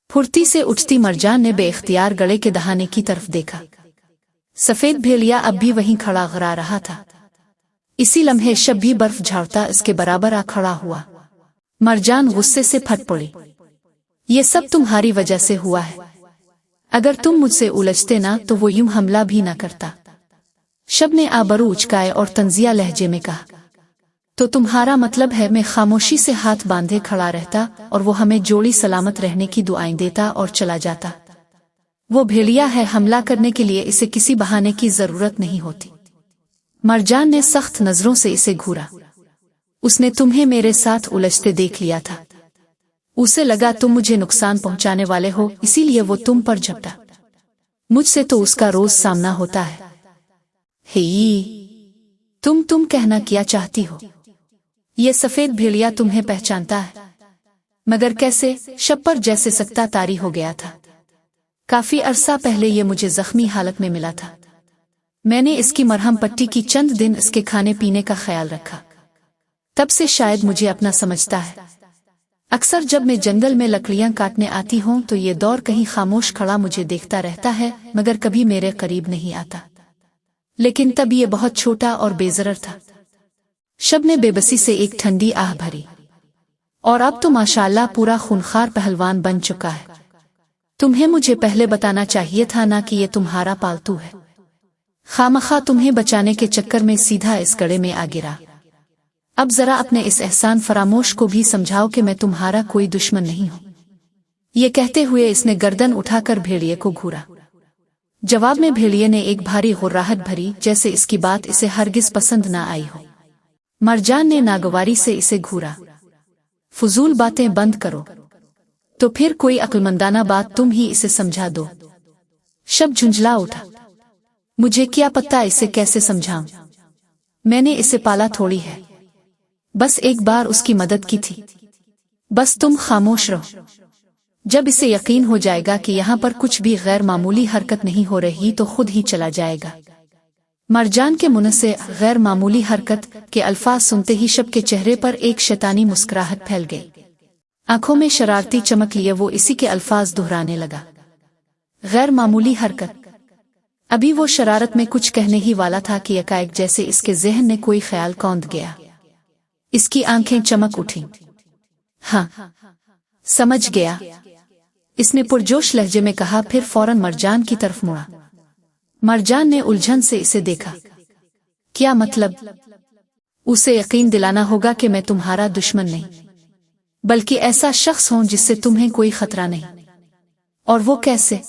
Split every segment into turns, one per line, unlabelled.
फुर्ती से उठती मरजान ने बेइख्तियार गले के दहाने की तरफ देखा। सफेद भेड़िया अब भी वहीं खड़ा गरा रहा था। इसी लम्हे शब भी बर्फ झाड़ता इसके बराबर आ खड़ा हुआ। मरजान गुस्से से फट पड़ी। ये सब तुम्हारी वजह से हुआ है। अगर तुम मुझसे उलझते ना तो वो यूं हमला भी ना करता। शब ने आबरू उचकाए और तंजिया लहजे में कहा, तो तुम्हारा मतलब है मैं खामोशी से हाथ बांधे खड़ा रहता और वो हमें जोड़ी सलामत रहने की दुआएं देता और चला जाता। वो भेड़िया है, हमला करने के लिए इसे किसी बहाने की जरूरत नहीं होती। मरजान ने सख्त नजरों से इसे घूरा। उसने तुम्हें मेरे साथ उलझते देख लिया था। उसे लगा तुम मुझे नुकसान पहुंचाने वाले हो, इसीलिए वो तुम पर झपटा। मुझसे तो उसका रोज सामना होता है। तुम कहना क्या चाहती हो? ये सफेद भेड़िया तुम्हें पहचानता है। मगर कैसे? शब पर जैसे सकता तारी हो गया था। काफी अरसा पहले ये मुझे जख्मी हालत में मिला था। मैंने इसकी मरहम पट्टी की चंद दिन इसके खाने पीने का ख्याल रखा। तब से शायद मुझे अपना समझता है। अक्सर जब मैं जंगल में लकड़ियां काटने आती हूं तो ये दौर कहीं खामोश खड़ा मुझे देखता रहता है, मगर कभी मेरे करीब नहीं आता। लेकिन तब ये बहुत छोटा और बेजरर था। शब ने बेबसी से एक ठंडी आह भरी। और अब तो माशाअल्लाह पूरा खूनखार पहलवान बन चुका है। तुम्हें मुझे पहले बताना चाहिए था ना कि ये तुम्हारा पालतू है। खामखा तुम्हें बचाने के चक्कर में सीधा इस गड्ढे में आ गिरा। अब जरा अपने इस एहसान फरामोश को भी समझाओ कि मैं तुम्हारा कोई दुश्मन नहीं हूं। ये कहते हुए इसने गर्दन उठाकर भेड़िए को घूरा। जवाब में भेड़िए ने एक भारी गुर्राहट भरी, जैसे इसकी बात इसे हरगिज पसंद न आई हो। मरजान ने नागवारी से इसे घूरा। फजूल बातें बंद करो। तो फिर कोई अक्लमंदाना बात तुम ही इसे समझा दो। शब झुंझला उठा। मुझे क्या पता इसे कैसे समझाऊं? मैंने इसे पाला थोड़ी है, बस एक बार उसकी मदद की थी। बस तुम खामोश रहो। जब इसे यकीन हो जाएगा कि यहाँ पर कुछ भी गैर मामूली हरकत नहीं हो रही तो खुद ही चला जाएगा। मरजान के मुंह से गैर मामूली हरकत के अल्फाज सुनते ही शब के चेहरे पर एक शैतानी मुस्कुराहट फैल गई। आंखों में शरारती चमक लिए वो इसी के अल्फाज दोहराने लगा। गैर मामूली हरकत। अभी वो शरारत में कुछ कहने ही वाला था कि एकाएक जैसे इसके ज़हन ने कोई ख्याल कौंध गया। इसकी आंखें चमक उठी। हाँ, समझ गया, इसने पुरजोश लहजे में कहा, फिर फौरन मरजान की तरफ मुड़ा। मरजान ने उलझन से इसे देखा। क्या मतलब? उसे यकीन दिलाना होगा कि मैं तुम्हारा दुश्मन नहीं, बल्कि ऐसा शख्स हूं जिससे तुम्हें कोई खतरा नहीं। और वो कैसे?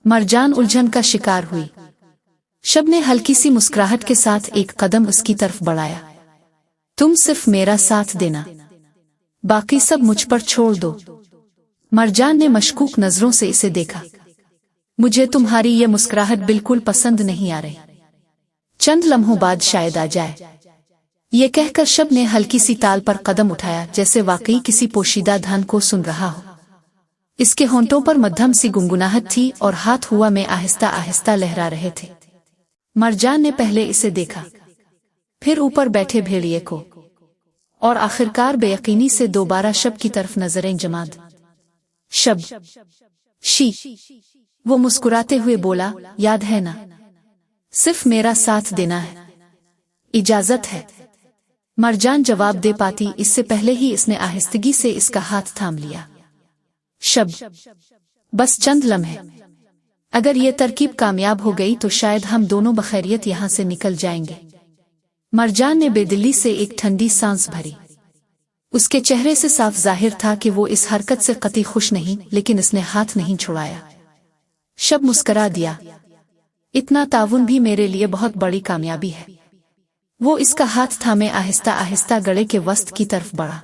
मरजान उलझन का शिकार हुई। शब ने हल्की सी मुस्कुराहट के साथ एक कदम उसकी तरफ बढ़ाया। तुम सिर्फ मेरा साथ देना, बाकी सब मुझ पर छोड़ दो। मरजान ने मशकूक नजरों से इसे देखा। मुझे तुम्हारी ये मुस्कुराहट बिल्कुल पसंद नहीं आ रही। चंद लम्हों बाद शायद आ जाए। ये कहकर शब ने हल्की सी ताल पर कदम उठाया, जैसे वाकई किसी पोशीदा धन को सुन रहा हो। इसके होंठों पर मध्यम सी गुनगुनाहट थी और हाथ हुआ में आहिस्ता आहिस्ता लहरा रहे थे। मरजान ने पहले इसे देखा, फिर ऊपर बैठे भेड़िए को, और आखिरकार बेयकीनी से दोबारा शब की तरफ नजरें जमा दी। शब, शी, वो मुस्कुराते हुए बोला, याद है ना? सिर्फ मेरा साथ देना है, इजाजत है। मरजान जवाब दे पाती इससे पहले ही इसने आहिस्तगी से इसका हाथ थाम लिया। शब, बस चंद लम्हे। अगर ये तरकीब कामयाब हो गई तो शायद हम दोनों बखैरियत यहाँ से निकल जाएंगे। मरजान ने बेदिली से एक ठंडी सांस भरी। उसके चेहरे से साफ जाहिर था कि वो इस हरकत से कतई खुश नहीं, लेकिन इसने हाथ नहीं छुड़ाया। शब मुस्करा दिया। इतना ताउन भी मेरे लिए बहुत बड़ी कामयाबी है। वो इसका हाथ थामे आहिस्ता आहिस्ता गले के वस्त की तरफ बढ़ा।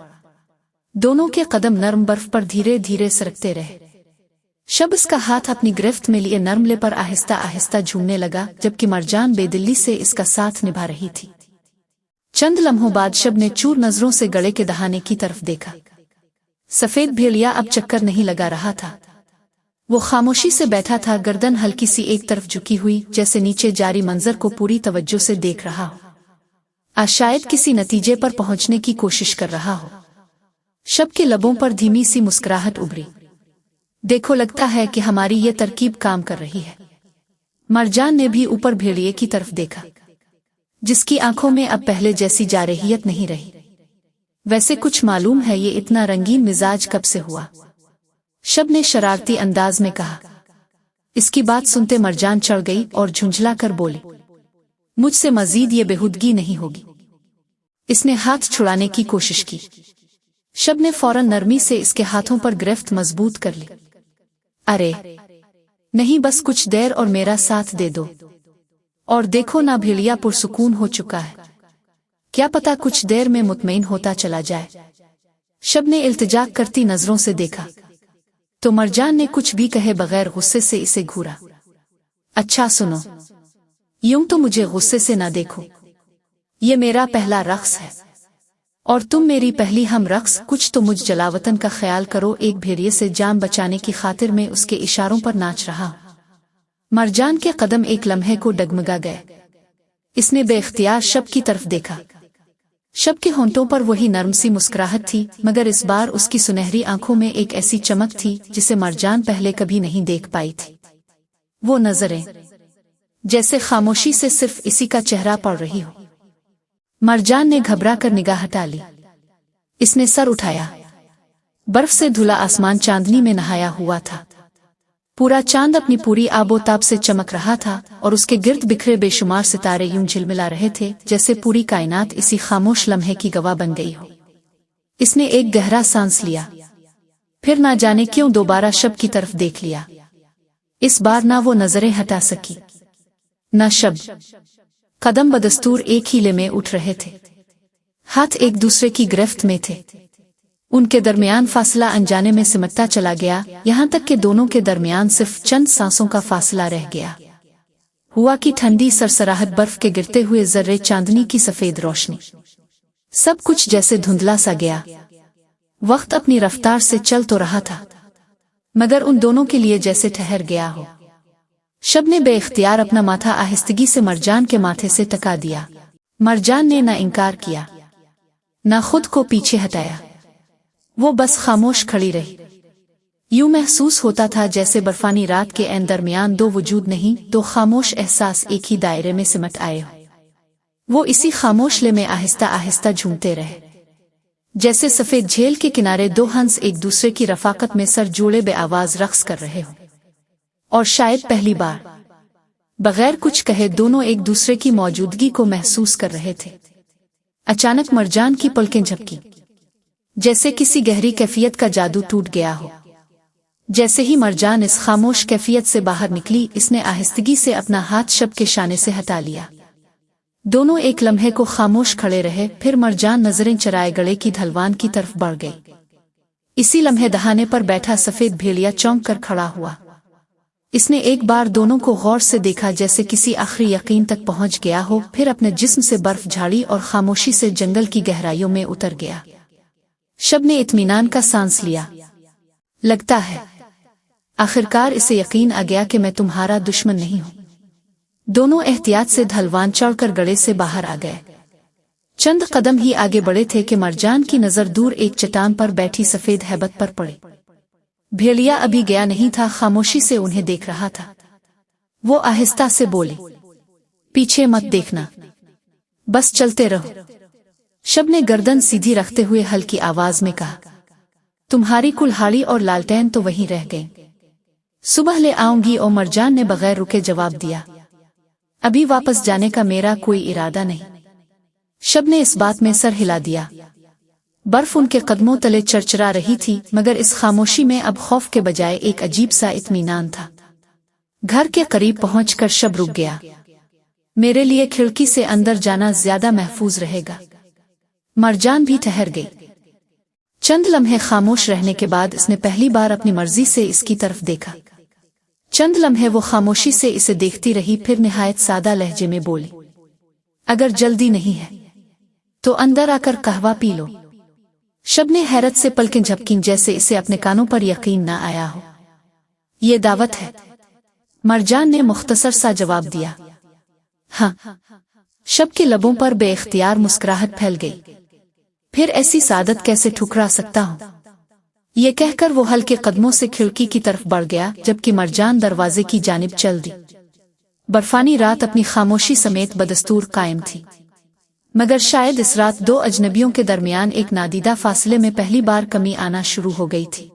दोनों के कदम नरम बर्फ पर धीरे धीरे सरकते रहे। शब इसका हाथ अपनी गिरफ्त में लिए नरमले पर आहिस्ता आहिस्ता झूमने लगा, जबकि मरजान बेदिली से इसका साथ निभा रही थी। चंद लम्हों बाद शब ने चूर नजरों से गले के दहाने की तरफ देखा। सफेद भेड़िया अब चक्कर नहीं लगा रहा था। वो खामोशी से बैठा था, गर्दन हल्की सी एक तरफ झुकी हुई, जैसे नीचे जारी मंजर को पूरी तवज्जो से देख रहा हो। आज शायद किसी नतीजे पर पहुंचने की कोशिश कर रहा हो। शब के लबों पर धीमी सी मुस्कुराहट उभरी। देखो, लगता है कि हमारी ये तरकीब काम कर रही है। मरजान ने भी ऊपर भेड़िए की तरफ देखा, जिसकी आंखों में अब पहले जैसी जारहियत नहीं रही। वैसे कुछ मालूम है ये इतना रंगीन मिजाज कब से हुआ? शब ने शरारती अंदाज में कहा। इसकी बात सुनते मरजान चढ़ गई और झुंझला कर बोली, मुझसे मजीद ये बेहुदगी नहीं होगी। इसने हाथ छुड़ाने की कोशिश की। शब ने फौरन नरमी से इसके हाथों पर गिरफ्त मजबूत कर ली। अरे नहीं, बस कुछ देर और मेरा साथ दे दो, और देखो ना भेड़िया पुरसुकून हो चुका है। क्या पता कुछ देर में मुतमईन होता चला जाए। शब ने इल्तिजा करती नजरों से देखा तो मरजान ने कुछ भी कहे बगैर गुस्से से इसे घूरा। अच्छा सुनो, यूं तो मुझे गुस्से से ना देखो। ये मेरा पहला रक्स है और तुम मेरी पहली हम रक्स। कुछ तो मुझ जलावतन का ख्याल करो। एक भेड़िए से जान बचाने की खातिर में उसके इशारों पर नाच रहा। मरजान के कदम एक लम्हे को डगमगा गए। इसने बेख्तियार शब की तरफ देखा। शब के होंठों पर वही नर्म सी मुस्कुराहट थी, मगर इस बार उसकी सुनहरी आंखों में एक ऐसी चमक थी जिसे मरजान पहले कभी नहीं देख पाई थी। वो नजरें जैसे खामोशी से सिर्फ इसी का चेहरा पढ़ रही हो। मरजान ने घबरा कर निगाह हटा ली। इसने सर उठाया। बर्फ से धुला आसमान चांदनी में नहाया हुआ था। पूरा चांद अपनी पूरी आबोताब से चमक रहा था और उसके गिर्द बिखरे बेशुमार सितारे यूं झिलमिला रहे थे जैसे पूरी कायनात इसी खामोश लम्हे की गवाह बन गई हो। इसने एक गहरा सांस लिया, फिर ना जाने क्यों दोबारा शब की तरफ देख लिया। इस बार ना वो नजरें हटा सकी, न शब। कदम बदस्तूर एक ही ले में उठ रहे थे। हाथ एक दूसरे की गिरफ्त में थे। उनके दरमियान फासला अनजाने में सिमटता चला गया, यहाँ तक कि दोनों के दरमियान सिर्फ चंद सांसों का फासला रह गया। हुआ की ठंडी सरसराहट, बर्फ के गिरते हुए जर्रे, चांदनी की सफेद रोशनी, सब कुछ जैसे धुंधला सा गया। वक्त अपनी रफ्तार से चल तो रहा था, मगर उन दोनों के लिए जैसे ठहर गया हो। शब ने बेइख्तियार अपना माथा आहिस्तगी से मरजान के माथे से टका दिया। मरजान ने न इनकार किया, न खुद को पीछे हटाया। वो बस खामोश खड़ी रही। यूं महसूस होता था जैसे बर्फानी रात के ऐन दरमियान दो वजूद नहीं, दो खामोश एहसास एक ही दायरे में सिमट आए हो। वो इसी खामोश ले में आहिस्ता आहिस्ता झूमते रहे, जैसे सफेद झील के किनारे दो हंस एक दूसरे की रफाकत में सर जोड़े बेआवाज रक्स कर रहे हो। और शायद पहली बार बगैर कुछ कहे दोनों एक दूसरे की मौजूदगी को महसूस कर रहे थे। अचानक मरजान की पलकें झपकी, जैसे किसी गहरी कैफियत का जादू टूट गया हो। जैसे ही मरजान इस खामोश कैफियत से बाहर निकली, इसने आहिस्तगी से अपना हाथ शब के शाने से हटा लिया। दोनों एक लम्हे को खामोश खड़े रहे, फिर मरजान नजरें चराए गले की ढलवान की तरफ बढ़ गई। इसी लम्हे दहाने पर बैठा सफेद भेड़िया चौंक कर खड़ा हुआ। इसने एक बार दोनों को गौर से देखा, जैसे किसी आखिरी यकीन तक पहुंच गया हो, फिर अपने जिस्म से बर्फ झाड़ी और खामोशी से जंगल की गहराइयों में उतर गया। शब ने इत्मीनान का सांस लिया। लगता है आखिरकार इसे यकीन आ गया कि मैं तुम्हारा दुश्मन नहीं हूं। दोनों एहतियात से ढलवान चढ़कर गड़े से बाहर आ गए। चंद कदम ही आगे बढ़े थे कि मरजान की नजर दूर एक चट्टान पर बैठी सफेद हैबत पर पड़ी। भेड़िया अभी गया नहीं था, खामोशी से उन्हें देख रहा था। वो आहिस्ता से बोली, पीछे मत देखना, बस चलते रहो। शब ने गर्दन सीधी रखते हुए हल्की आवाज में कहा, तुम्हारी कुल्हाड़ी और लालटेन तो वहीं रह गई, सुबह ले आऊंगी। और मरजान ने बगैर रुके जवाब दिया, अभी वापस जाने का मेरा कोई इरादा नहीं। शब ने इस बात में सर हिला दिया। बर्फ उनके कदमों तले चरचरा रही थी, मगर इस खामोशी में अब खौफ के बजाय एक अजीब सा इत्मीनान था। घर के करीब पहुंचकर शब रुक गया। मेरे लिए खिड़की से अंदर जाना ज्यादा महफूज रहेगा। मरजान भी ठहर गई। चंद लम्हे खामोश रहने के बाद इसने पहली बार अपनी मर्जी से इसकी तरफ देखा। चंद लम्हे वो खामोशी से इसे देखती रही, फिर निहायत सादा लहजे में बोली, अगर जल्दी नहीं है तो अंदर आकर कहवा पी लो। शब ने हैरत से पलकें झपकीं, जैसे इसे अपने कानों पर यकीन न आया हो। ये दावत है, मरजान ने मुख्तसर सा जवाब दिया। हाँ। शब के लबों पर बेइख्तियार मुस्कुराहट फैल गई। फिर ऐसी सादत कैसे ठुकरा सकता हूं? یہ کہہ کر وہ ہلکے قدموں سے کھڑکی کی طرف بڑھ گیا، جبکہ مرجان دروازے کی جانب چل دی۔ برفانی رات اپنی خاموشی سمیت بدستور قائم تھی، مگر شاید اس رات دو اجنبیوں کے درمیان ایک نادیدہ فاصلے میں پہلی بار کمی آنا شروع ہو گئی تھی۔